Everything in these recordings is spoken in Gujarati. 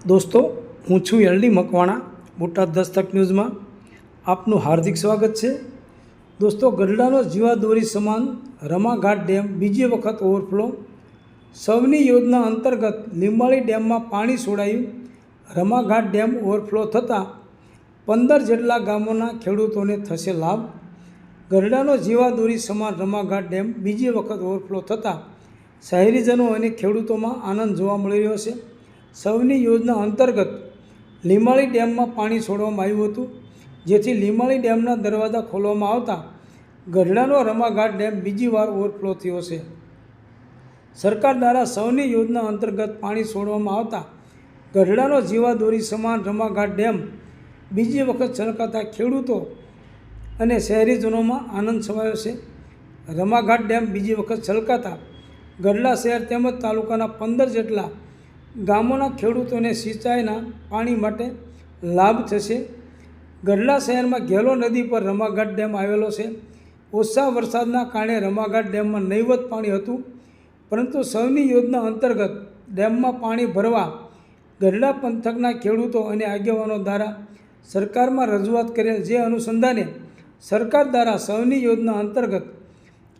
दोस्तों हूँ छूँ एलडी मकवाणा बोटाद दस्तक न्यूज़ में आपनु हार्दिक स्वागत है। दोस्तों गढ़डानो जीवादोरी समान रमाघाट डेम बीजी वखत ओवरफ्लो। सौनी योजना अंतर्गत લીંબાળી डेम में पाणी छोड़ायु। रमाघाट डेम ओवरफ्लो थता 15 જેટલા ગામોના ખેડૂતોને થશે લાભ। ગઢડાનો જીવાદોરી સમાન રમાઘાટ ડેમ બીજી વખત ઓવરફ્લો થતાં શહેરીજનો અને ખેડૂતોમાં આનંદ જોવા મળી રહ્યો છે। સૌની યોજના અંતર્ગત લીંબાળી ડેમમાં પાણી છોડવામાં આવ્યું હતું, જેથી લીંબાળી ડેમના દરવાજા ખોલવામાં આવતા ગઢડાનો રમાઘાટ ડેમ બીજી વાર ઓવરફ્લો થયો છે। સરકાર દ્વારા સૌની યોજના અંતર્ગત પાણી છોડવામાં આવતા ગઢડાનો જીવાદોરી સમાન રમાઘાટ ડેમ બીજી વખત છલકાતા ખેડૂતો અને શહેરીજનોમાં આનંદ છવાયો છે। રમાઘાટ ડેમ બીજી વખત છલકાતા ગઢડા શહેર તેમજ તાલુકાના 15 જેટલા ગામોના ખેડૂતોને સિંચાઈના પાણી માટે લાભ થશે। ગઢડા શહેરમાં ઘેલો નદી પર રમાઘાટ ડેમ આવેલો છે। ઓછા વરસાદના કારણે રમાઘાટ ડેમમાં નહીવત પાણી હતું, પરંતુ સૌની યોજના અંતર્ગત ડેમમાં પાણી ભરવા ગઢડા પંથકના ખેડૂતો અને આગેવાનો દ્વારા સરકારમાં રજૂઆત કરેલ, જે અનુસંધાને સરકાર દ્વારા સૌની યોજના અંતર્ગત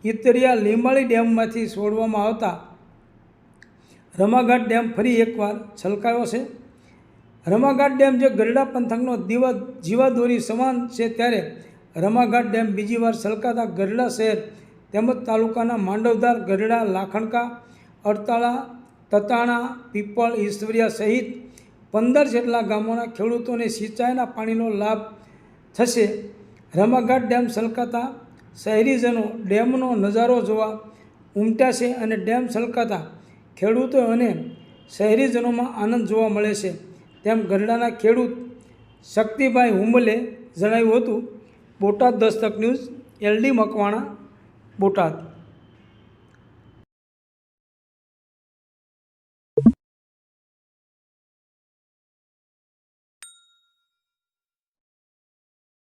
ઇતરિયા લીંબાળી ડેમમાંથી છોડવામાં આવતા રમાઘાટ ડેમ ફરી એકવાર છલકાયો છે। રમાઘાટ ડેમ જે ગઢડા પંથકનો જીવાદોરી સમાન છે, ત્યારે રમાઘાટ ડેમ બીજી વાર છલકાતા ગઢડા શહેર તેમજ તાલુકાના માંડવધાર, ગઢડા, લાખણકા, અડતાળા, તતાણા, પીપળ, ઈશ્વરિયા સહિત 15 જેટલા ગામોના ખેડૂતોને સિંચાઈના પાણીનો લાભ થશે। રમાઘાટ ડેમ છલકાતા શહેરીજનો ડેમનો નજારો જોવા ઉમટ્યા છે અને ડેમ છલકાતા ખેડૂતો અને શહેરીજનોમાં આનંદ જોવા મળે છે, તેમ ગઢડાના ખેડૂત શક્તિભાઈ હુંબલે જણાવ્યું હતું। Botad Dastak news, L D Makwana, Botad.